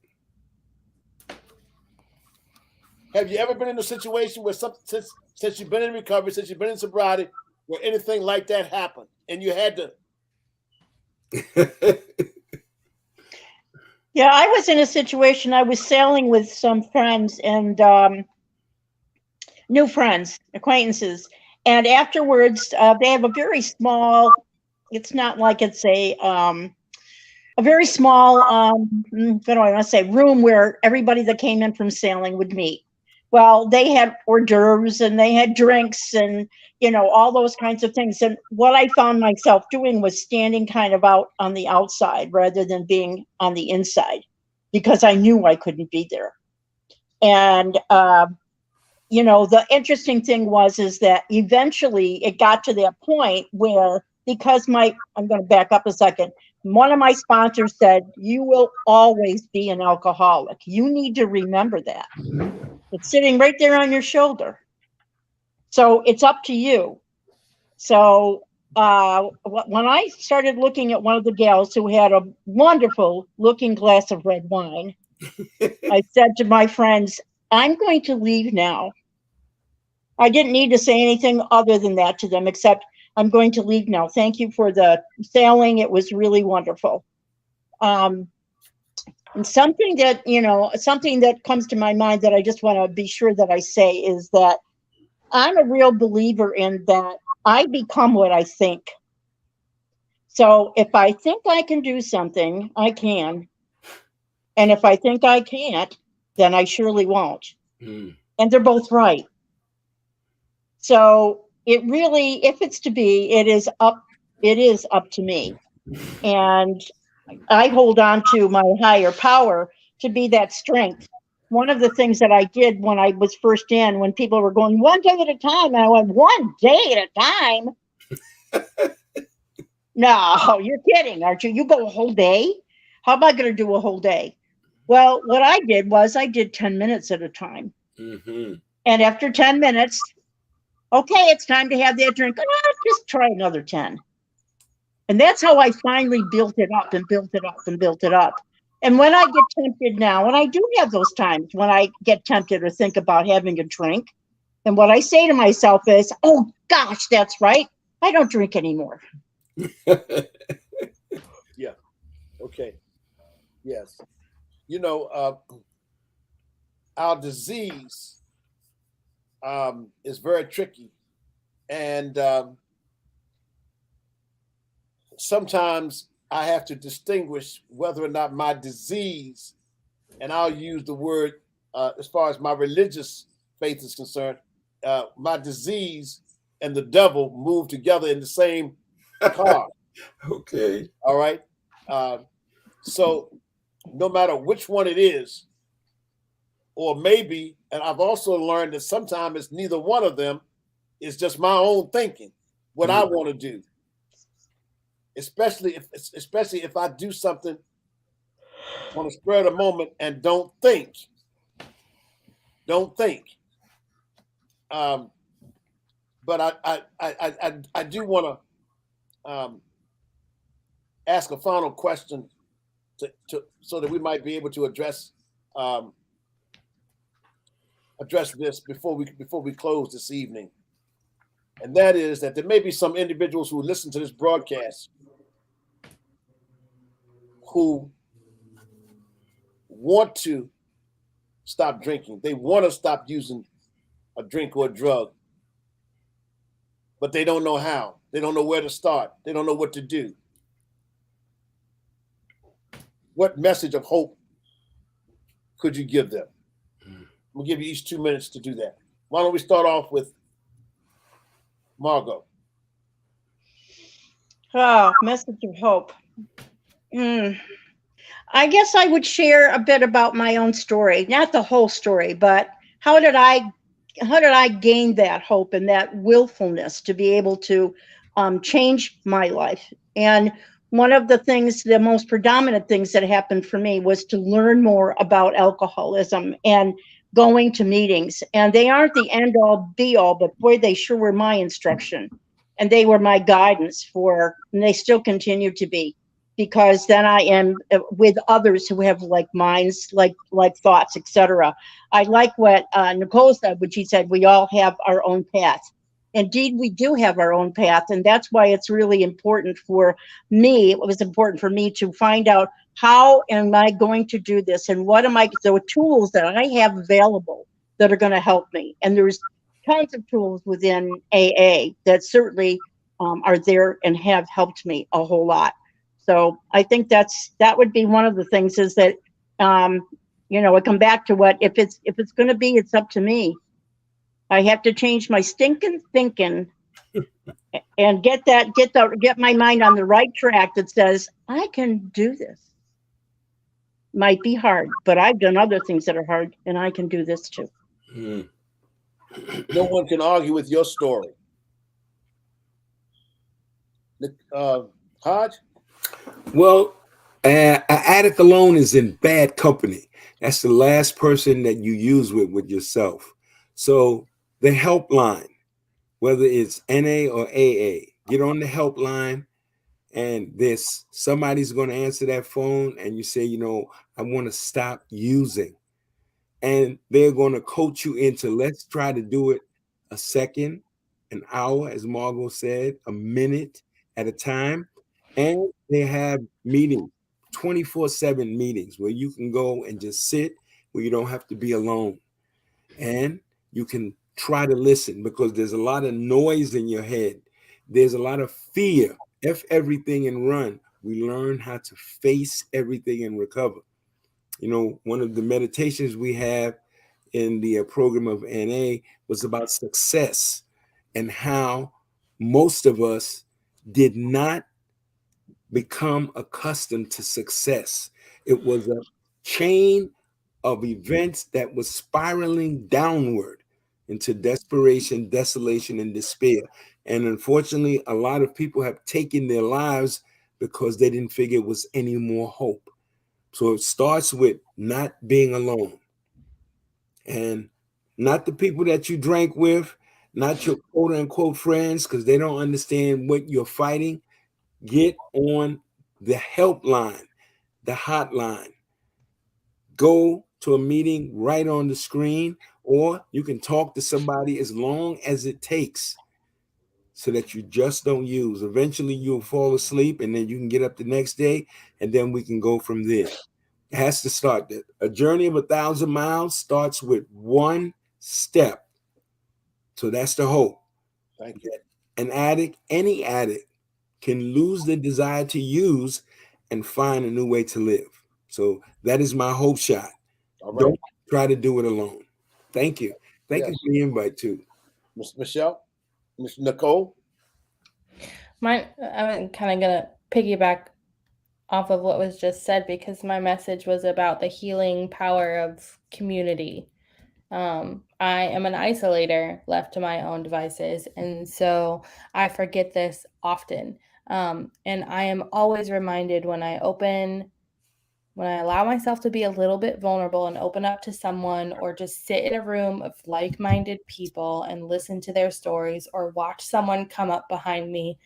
Have you ever been in a situation where since you've been in recovery, since you've been in sobriety, where anything like that happened and you had to? Yeah, I was in a situation, I was sailing with some friends and new friends, acquaintances. And afterwards, they have a very small, it's not like it's a very small, what do I want to say, room where everybody that came in from sailing would meet. Well, they had hors d'oeuvres and they had drinks and, all those kinds of things. And what I found myself doing was standing kind of out on the outside rather than being on the inside because I knew I couldn't be there. And, the interesting thing is that eventually it got to that point where, because I'm going to back up a second. One of my sponsors said, you will always be an alcoholic. You need to remember that. It's sitting right there on your shoulder. So it's up to you. So when I started looking at one of the gals who had a wonderful looking glass of red wine, I said to my friends, I'm going to leave now. I didn't need to say anything other than that to them, except I'm going to leave now. Thank you for the sailing. It was really wonderful. And something that, something that comes to my mind that I just want to be sure that I say is that I'm a real believer in that I become what I think. So if I think I can do something, I can. And if I think I can't, then I surely won't. Mm. And they're both right. So it really, if it's to be, it is up to me. And I hold on to my higher power to be that strength. One of the things that I did when I was first in, when people were going one day at a time, and I went, one day at a time? No, you're kidding, aren't you? You go a whole day? How am I going to do a whole day? Well, what I did was I did 10 minutes at a time. Mm-hmm. And after 10 minutes, okay, it's time to have that drink. Oh, just try another 10. And that's how I finally built it up and built it up and built it up. And when I get tempted now, and I do have those times when I get tempted or think about having a drink, and what I say to myself is, oh gosh, that's right. I don't drink anymore. Yeah. Okay. Yes. Our disease is very tricky. And sometimes I have to distinguish whether or not my disease, and I'll use the word as far as my religious faith is concerned, my disease and the devil move together in the same car. Okay. All right. So no matter which one it is, or maybe, and I've also learned that sometimes it's neither one of them, it's just my own thinking, what I want to do. Especially if I do something on the spur of the moment and don't think. But I do want to ask a final question to so that we might be able to address this before we close this evening. And that is that there may be some individuals who listen to this broadcast who want to stop drinking. They want to stop using a drink or a drug, but they don't know how. They don't know where to start. They don't know what to do. What message of hope could you give them? We'll give you each 2 minutes to do that. Why don't we start off with Margot? Oh, message of hope. I guess I would share a bit about my own story, not the whole story, but how did I gain that hope and that willfulness to be able to change my life? And one of the most predominant things that happened for me was to learn more about alcoholism and going to meetings. And they aren't the end all be all, but boy, they sure were my instruction. And they were my guidance and they still continue to be, because then I am with others who have like minds, like thoughts, etc. I like what Nicole said when she said we all have our own path. Indeed, we do have our own path, and that's why it's really important for me. It was important for me to find out how am I going to do this, and what am the tools that I have available that are going to help me. And there's tons of tools within AA that certainly are there and have helped me a whole lot. So I think that would be one of the things is that, I come back to what, if it's going to be, it's up to me. I have to change my stinking thinking and get my mind on the right track that says, I can do this. Might be hard, but I've done other things that are hard and I can do this too. No one can argue with your story. Hodge? Well, an addict alone is in bad company. That's the last person that you use with yourself. So the helpline, whether it's NA or AA, get on the helpline, and somebody's going to answer that phone, and you say, I want to stop using. And they're going to coach you into, let's try to do it a second, an hour, as Margot said, a minute at a time. And they have meetings, 24/7 meetings where you can go and just sit, where you don't have to be alone. And you can try to listen, because there's a lot of noise in your head. There's a lot of fear. F everything and run. We learn how to face everything and recover. You know, one of the meditations we have in the program of NA was about success, and how most of us did not become accustomed to success. It was a chain of events that was spiraling downward into desperation, desolation, and despair. And unfortunately, a lot of people have taken their lives because they didn't figure it was any more hope. So it starts with not being alone, and not the people that you drank with, not your quote unquote friends, because they don't understand what you're fighting. Get on the helpline, the hotline. Go to a meeting right on the screen, or you can talk to somebody as long as it takes, so that you just don't use. Eventually you'll fall asleep, and then you can get up the next day, and then we can go from there. It has to start. A journey of 1,000 miles starts with one step. So that's the hope. Thank you. An addict, any addict, can lose the desire to use and find a new way to live. So that is my hope shot. All right. Don't try to do it alone. Thank you. Thank you Yes. for the invite too. Miss Michelle, Miss Nicole. I'm kind of gonna piggyback off of what was just said, because my message was about the healing power of community. I am an isolator left to my own devices, and so I forget this often. And I am always reminded when I allow myself to be a little bit vulnerable and open up to someone, or just sit in a room of like-minded people and listen to their stories, or watch someone come up behind me,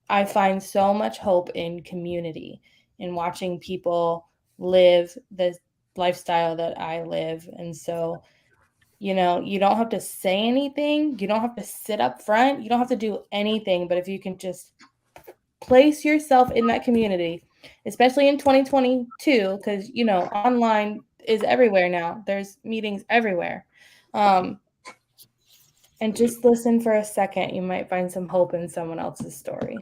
I find so much hope in community, in watching people live the lifestyle that I live. And so, you don't have to say anything. You don't have to sit up front. You don't have to do anything. But if you can just place yourself in that community, especially in 2022, because, online is everywhere now. There's meetings everywhere. And just listen for a second. You might find some hope in someone else's story.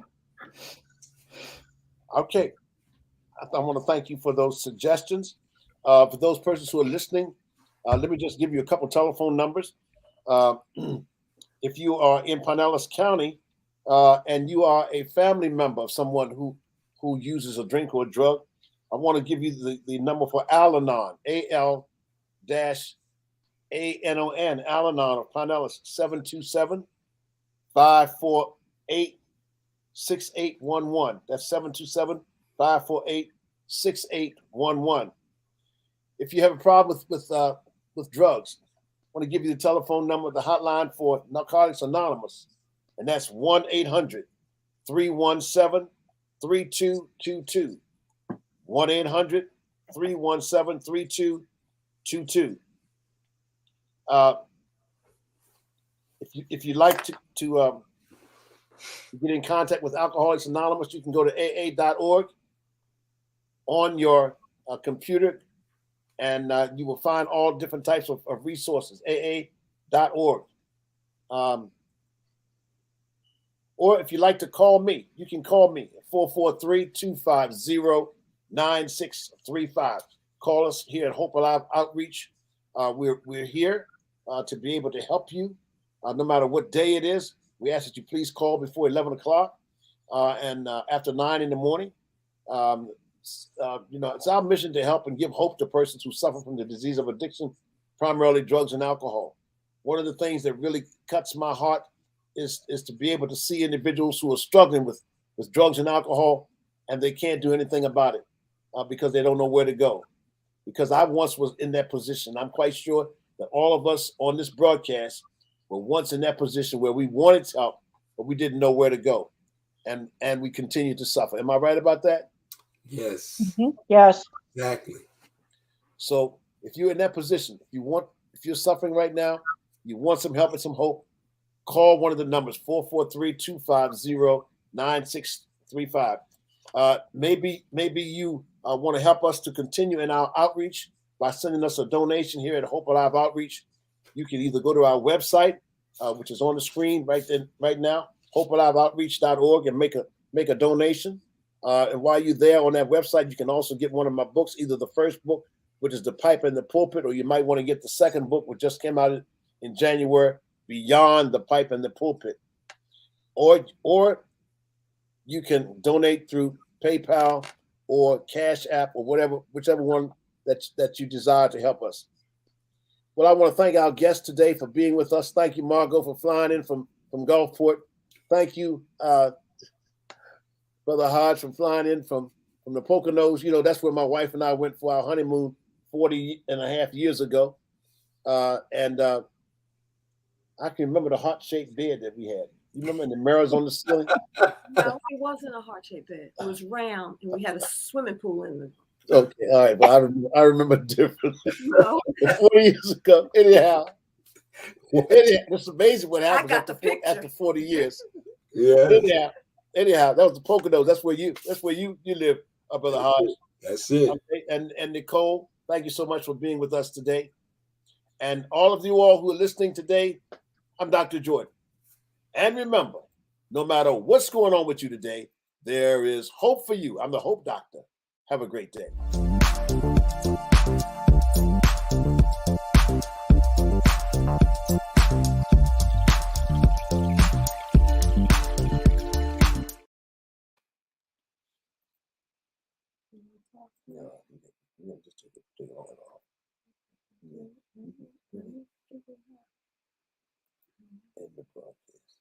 Okay. I want to thank you for those suggestions. For those persons who are listening, let me just give you a couple telephone numbers. If you are in Pinellas County and you are a family member of someone who uses a drink or a drug, I want to give you the number for Al-Anon, Al-Anon, Al-Anon of Pinellas, 727-548-6811. That's 727-548-6811. If you have a problem with drugs, I want to give you the telephone number, the hotline for Narcotics Anonymous, and that's 1-800-317-3222. 1-800-317-3222. If you'd like to get in contact with Alcoholics Anonymous, you can go to aa.org on your computer, and you will find all different types of resources, aa.org. Or if you'd like to call me, you can call me at 443-250-9635. Call us here at Hope Alive Outreach. We're here to be able to help you no matter what day it is. We ask that you please call before 11 o'clock and after 9 in the morning. It's our mission to help and give hope to persons who suffer from the disease of addiction, primarily drugs and alcohol. One of the things that really cuts my heart is to be able to see individuals who are struggling with drugs and alcohol, and they can't do anything about it because they don't know where to go. Because I once was in that position. I'm quite sure that all of us on this broadcast were once in that position where we wanted help, but we didn't know where to go. And we continue to suffer. Am I right about that? Yes. Mm-hmm. Yes. Exactly. So if you're in that position, if you're suffering right now, you want some help and some hope, call one of the numbers 443-250-9635. Maybe you want to help us to continue in our outreach by sending us a donation here at Hope Alive Outreach. You can either go to our website, which is on the screen right now, hopealiveoutreach.org, and make a donation. And while you're there on that website, you can also get one of my books, either the first book, which is The Pipe and the Pulpit, or you might want to get the second book, which just came out in January, Beyond the Pipe and the Pulpit. Or you can donate through PayPal or Cash App or whichever one that you desire to help us. Well, I want to thank our guests today for being with us. Thank you, Margot, for flying in from Gulfport. Thank you, Brother Hodge, from flying in from the Poconos. You know, that's where my wife and I went for our honeymoon 40 and a half years ago. And I can remember the heart-shaped bed that we had. You remember the mirrors on the ceiling? No, it wasn't a heart-shaped bed. It was round, and we had a swimming pool in the. Okay, all right. Well, I remember differently. No. 40 years ago. Anyhow, it's amazing what happens got the after 40 years. Yeah, Anyhow, that was the Poconos. That's where you live, Brother Hodge. that's it. Okay, and Nicole, thank you so much for being with us today. And all of you all who are listening today, I'm Dr. Jordan. And remember, no matter what's going on with you today, there is hope for you. I'm the Hope Doctor. Have a great day. Yeah, just take it all off. Yeah. And the broadcast.